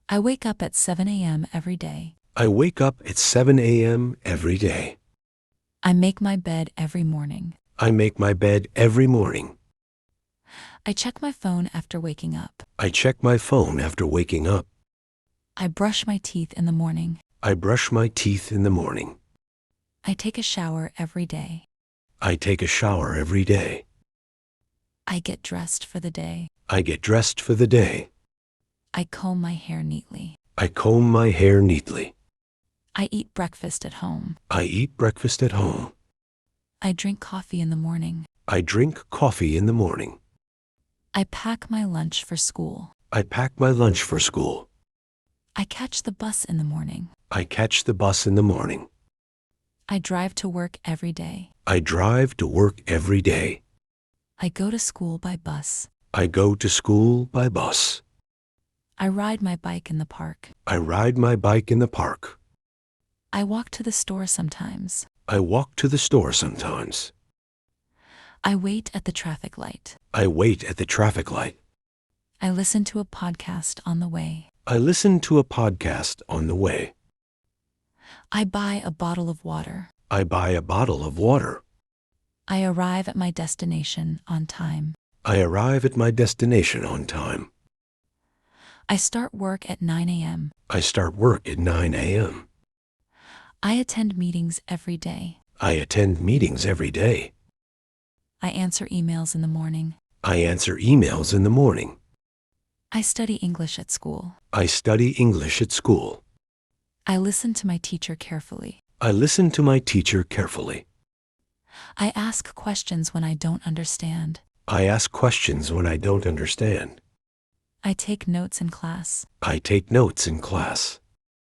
I wake up at 7 a.m. every day. I wake up at 7 a.m. every day. I make my bed every morning. I make my bed every morning. I check my phone after waking up. I check my phone after waking up. I brush my teeth in the morning. I brush my teeth in the morning. I take a shower every day. I take a shower every day. I get dressed for the day. I get dressed for the day. I comb my hair neatly. I comb my hair neatly. I eat breakfast at home. I eat breakfast at home. I drink coffee in the morning. I drink coffee in the morning. I pack my lunch for school. I pack my lunch for school. I catch the bus in the morning. I catch the bus in the morning. I drive to work every day. I drive to work every day. I go to school by bus. I go to school by bus. I ride my bike in the park. I ride my bike in the park. I walk to the store sometimes. I walk to the store sometimes. I wait at the traffic light. I wait at the traffic light. I listen to a podcast on the way. I listen to a podcast on the way. I buy a bottle of water. I buy a bottle of water. I arrive at my destination on time. I arrive at my destination on time. I start work at 9 a.m. I start work at 9 a.m. I attend meetings every day. I attend meetings every day. I answer emails in the morning. I answer emails in the morning. I study English at school. I study English at school. I listen to my teacher carefully. I listen to my teacher carefully. I ask questions when I don't understand. I ask questions when I don't understand. I take notes in class. I take notes in class.